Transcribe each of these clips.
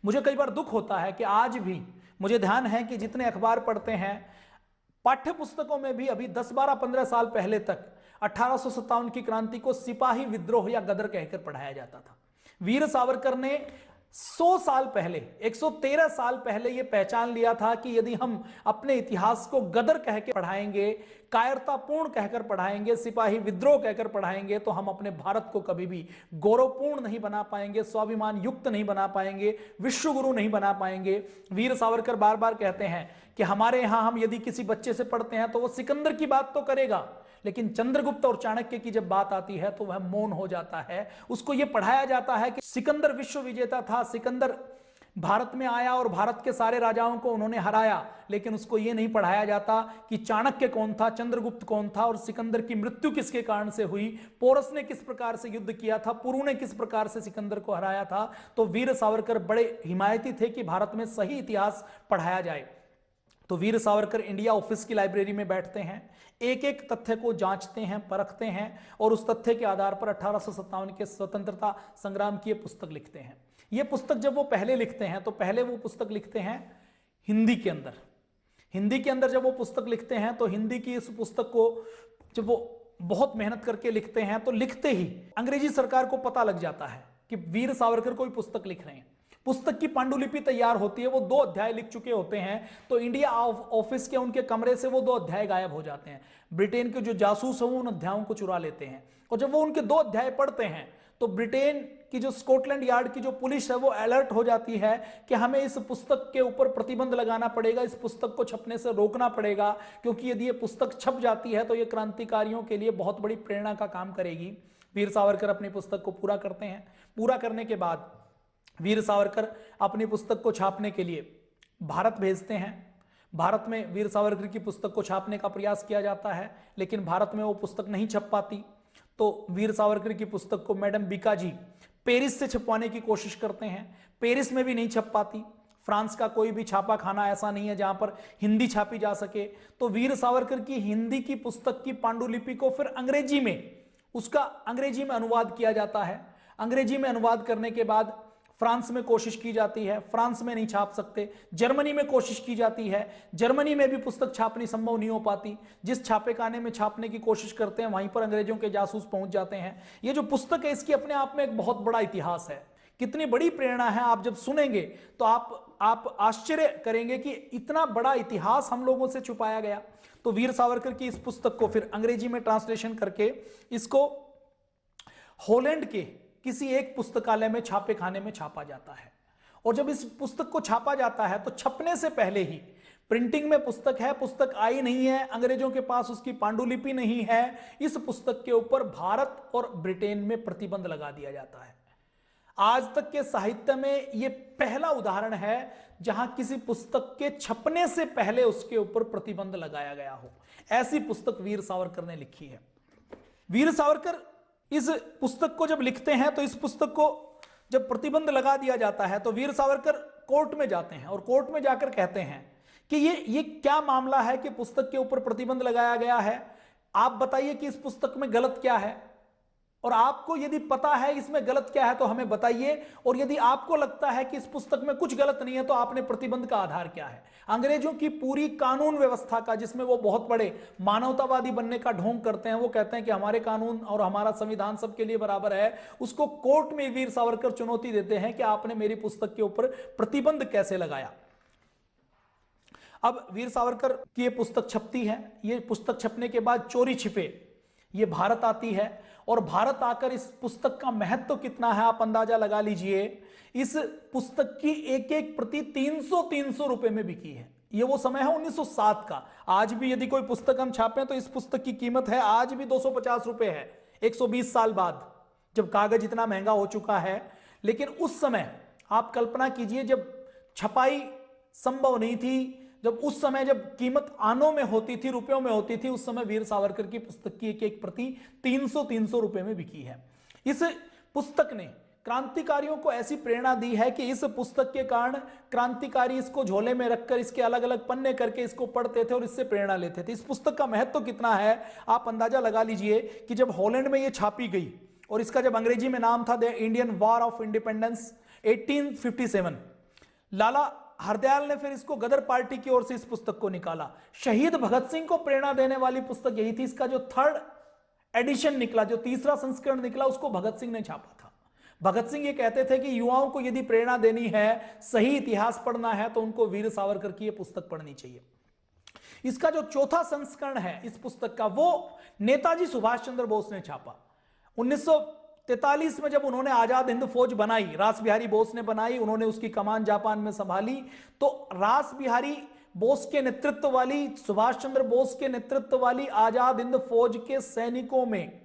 मुझे कई बार दुख होता है कि आज भी मुझे ध्यान है कि जितने अखबार पढ़ते हैं, पाठ्य पुस्तकों में भी अभी 10, 12, 15 साल पहले तक 1857 की क्रांति को सिपाही विद्रोह या गदर कहकर पढ़ाया जाता था। वीर सावरकर ने 100 साल पहले, 113 साल पहले यह पहचान लिया था कि यदि हम अपने इतिहास को गदर कह के पढ़ाएंगे, कायरतापूर्ण कहकर पढ़ाएंगे, सिपाही विद्रोह कहकर पढ़ाएंगे, तो हम अपने भारत को कभी भी गौरवपूर्ण नहीं बना पाएंगे, स्वाभिमान युक्त नहीं बना पाएंगे, विश्व गुरु नहीं बना पाएंगे। वीर सावरकर बार बार कहते हैं कि हमारे यहां हम यदि किसी बच्चे से पढ़ते हैं तो वो सिकंदर की बात तो करेगा, लेकिन चंद्रगुप्त और चाणक्य की जब बात आती है तो वह मौन हो जाता है। उसको यह पढ़ाया जाता है कि सिकंदर विश्व विजेता था, सिकंदर भारत में आया और भारत के सारे राजाओं को उन्होंने हराया, लेकिन उसको यह नहीं पढ़ाया जाता कि चाणक्य कौन था, चंद्रगुप्त कौन था और सिकंदर की मृत्यु किसके कारण से हुई, पोरस ने किस प्रकार से युद्ध किया था, पुरु ने किस प्रकार से सिकंदर को हराया था। तो वीर सावरकर बड़े हिमायती थे कि भारत में सही इतिहास पढ़ाया जाए। तो वीर सावरकर इंडिया ऑफिस की लाइब्रेरी में बैठते हैं, एक एक तथ्य को जांचते हैं, परखते हैं और उस तथ्य के आधार पर 1857 के स्वतंत्रता संग्राम की पुस्तक लिखते हैं। यह पुस्तक जब वो पहले लिखते हैं तो पहले वो पुस्तक लिखते हैं हिंदी के अंदर। हिंदी के अंदर जब वो पुस्तक लिखते हैं तो हिंदी की इस पुस्तक को जब वो बहुत मेहनत करके लिखते हैं तो लिखते ही अंग्रेजी सरकार को पता लग जाता है कि वीर सावरकर कोई पुस्तक लिख रहे हैं। पुस्तक की पांडुलिपि तैयार होती है, वो 2 अध्याय लिख चुके होते हैं, तो इंडिया ऑफिस के उनके कमरे से वो 2 अध्याय गायब हो जाते हैं। ब्रिटेन के जो जासूस हैं वो उन अध्यायों को चुरा लेते हैं और जब वो उनके 2 अध्याय पढ़ते हैं तो ब्रिटेन की जो स्कॉटलैंड यार्ड की जो पुलिस है वो अलर्ट हो जाती है कि हमें इस पुस्तक के ऊपर प्रतिबंध लगाना पड़ेगा, इस पुस्तक को छपने से रोकना पड़ेगा, क्योंकि यदि ये पुस्तक छप जाती है तो ये क्रांतिकारियों के लिए बहुत बड़ी प्रेरणा का काम करेगी। वीर सावरकर अपनी पुस्तक को पूरा करते हैं। पूरा करने के बाद वीर सावरकर अपनी पुस्तक को छापने के लिए भारत भेजते हैं। भारत में वीर सावरकर की पुस्तक को छापने का प्रयास किया जाता है, लेकिन भारत में वो पुस्तक नहीं छप पाती। तो वीर सावरकर की पुस्तक को मैडम बीकाजी पेरिस से छपवाने की कोशिश करते हैं, पेरिस में भी नहीं छप पाती। फ्रांस का कोई भी छापा खाना ऐसा नहीं है जहां पर हिंदी छापी जा सके। तो वीर सावरकर की हिंदी की पुस्तक की पांडुलिपि को फिर अंग्रेजी में, उसका अंग्रेजी में अनुवाद किया जाता है। अंग्रेजी में अनुवाद करने के बाद फ्रांस में कोशिश की जाती है, फ्रांस में नहीं छाप सकते। जर्मनी में कोशिश की जाती है, जर्मनी में भी पुस्तक छापनी संभव नहीं हो पाती। जिस छापेखाने में छापने की कोशिश करते हैं वहीं पर अंग्रेजों के जासूस पहुंच जाते हैं। ये जो पुस्तक है इसकी अपने आप में एक बहुत बड़ा इतिहास है, कितनी बड़ी प्रेरणा है। आप जब सुनेंगे तो आप आश्चर्य करेंगे कि इतना बड़ा इतिहास हम लोगों से छुपाया गया। तो वीर सावरकर की इस पुस्तक को फिर अंग्रेजी में ट्रांसलेशन करके इसको हॉलैंड के किसी एक पुस्तकालय में छापेखाने में छापा जाता है। और जब इस पुस्तक को छापा जाता है तो छपने से पहले ही प्रिंटिंग में पुस्तक है, पुस्तक आई नहीं है, अंग्रेजों के पास उसकी पांडुलिपि नहीं है, इस पुस्तक के ऊपर भारत और ब्रिटेन में प्रतिबंध लगा दिया जाता है। आज तक के साहित्य में यह पहला उदाहरण है जहां किसी पुस्तक के छपने से पहले उसके ऊपर प्रतिबंध लगाया गया हो। ऐसी पुस्तक वीर सावरकर ने लिखी है। वीर सावरकर इस पुस्तक को जब लिखते हैं तो इस पुस्तक को जब प्रतिबंध लगा दिया जाता है तो वीर सावरकर कोर्ट में जाते हैं और कोर्ट में जाकर कहते हैं कि ये क्या मामला है कि पुस्तक के ऊपर प्रतिबंध लगाया गया है, आप बताइए कि इस पुस्तक में गलत क्या है, और आपको यदि पता है इसमें गलत क्या है तो हमें बताइए, और यदि आपको लगता है कि इस पुस्तक में कुछ गलत नहीं है तो आपने प्रतिबंध का आधार क्या है। अंग्रेजों की पूरी कानून व्यवस्था का, जिसमें वो बहुत बड़े मानवतावादी बनने का ढोंग करते हैं, वो कहते हैं कि हमारे कानून और हमारा संविधान सबके लिए बराबर है, उसको कोर्ट में वीर सावरकर चुनौती देते हैं कि आपने मेरी पुस्तक के ऊपर प्रतिबंध कैसे लगाया। अब वीर सावरकर की ये पुस्तक छपती है। ये पुस्तक छपने के बाद चोरी छिपे ये भारत आती है, और भारत आकर इस पुस्तक का महत्व कितना है आप अंदाजा लगा लीजिए। इस पुस्तक की एक एक प्रति 300 रुपए में बिकी है। ये वो समय है 1907 का। आज भी यदि कोई पुस्तक हम छापें तो इस पुस्तक की कीमत है आज भी 250 रुपए है, 120 साल बाद, जब कागज इतना महंगा हो चुका है। लेकिन उस समय आप कल्पना कीजिए जब छपाई संभव नहीं थी, जब उस समय जब कीमत आनों में होती थी, रुपयों में होती थी, उस समय वीर सावरकर की पुस्तक की एक एक प्रति 300 रुपए में बिकी है। इस पुस्तक ने क्रांतिकारियों को ऐसी प्रेरणा दी है कि इस पुस्तक के कारण क्रांतिकारी इसको झोले में रखकर इसके अलग अलग पन्ने करके इसको पढ़ते थे और इससे प्रेरणा लेते थे। इस पुस्तक का महत्व कितना है आप अंदाजा लगा लीजिए कि जब हॉलैंड में यह छापी गई और इसका जब अंग्रेजी में नाम था the Indian war of independence 1857, लाला हरदयाल ने फिर इसको गदर पार्टी की ओर से इस पुस्तक को निकाला। शहीद भगत सिंह को प्रेरणा देने वाली पुस्तक यही थी। इसका जो थर्ड एडिशन निकला, जो तीसरा संस्करण निकला, उसको भगत सिंह ने छापा था। भगत सिंह ये कहते थे कि युवाओं को यदि प्रेरणा देनी है, सही इतिहास पढ़ना है, तो उनको वीर सावरकर की ये पुस्तक पढ़नी चाहिए। इसका जो चौथा संस्करण है इस पुस्तक का, वो नेताजी सुभाष चंद्र बोस ने छापा। 1943 में जब उन्होंने आजाद हिंद फौज बनाई, रास बिहारी बोस ने बनाई, उन्होंने उसकी कमान जापान में संभाली, तो रास बिहारी बोस के नेतृत्व वाली, सुभाष चंद्र बोस के नेतृत्व वाली आजाद हिंद फौज के सैनिकों में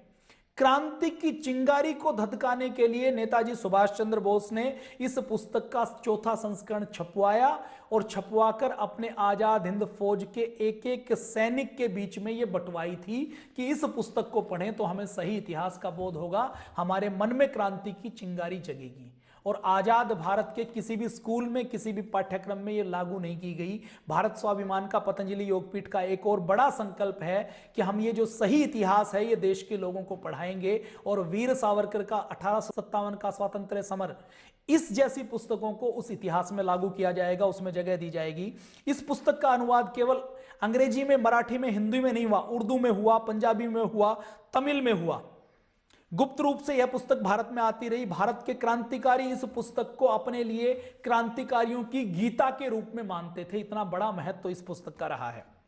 क्रांति की चिंगारी को धधकाने के लिए नेताजी सुभाष चंद्र बोस ने इस पुस्तक का चौथा संस्करण छपवाया और छपवाकर अपने आजाद हिंद फौज के एक एक सैनिक के बीच में यह बंटवाई थी कि इस पुस्तक को पढ़ें तो हमें सही इतिहास का बोध होगा, हमारे मन में क्रांति की चिंगारी जगेगी। और आजाद भारत के किसी भी स्कूल में, किसी भी पाठ्यक्रम में यह लागू नहीं की गई। भारत स्वाभिमान का पतंजलि योगपीठ का एक और बड़ा संकल्प है कि हम ये जो सही इतिहास है ये देश के लोगों को पढ़ाएंगे और वीर सावरकर का 1857 का स्वातंत्र्य समर, इस जैसी पुस्तकों को उस इतिहास में लागू किया जाएगा, उसमें जगह दी जाएगी। इस पुस्तक का अनुवाद केवल अंग्रेजी में, मराठी में, हिंदी में नहीं हुआ, उर्दू में हुआ, पंजाबी में हुआ, तमिल में हुआ। गुप्त रूप से यह पुस्तक भारत में आती रही। भारत के क्रांतिकारी इस पुस्तक को अपने लिए क्रांतिकारियों की गीता के रूप में मानते थे। इतना बड़ा महत्व इस पुस्तक का रहा है।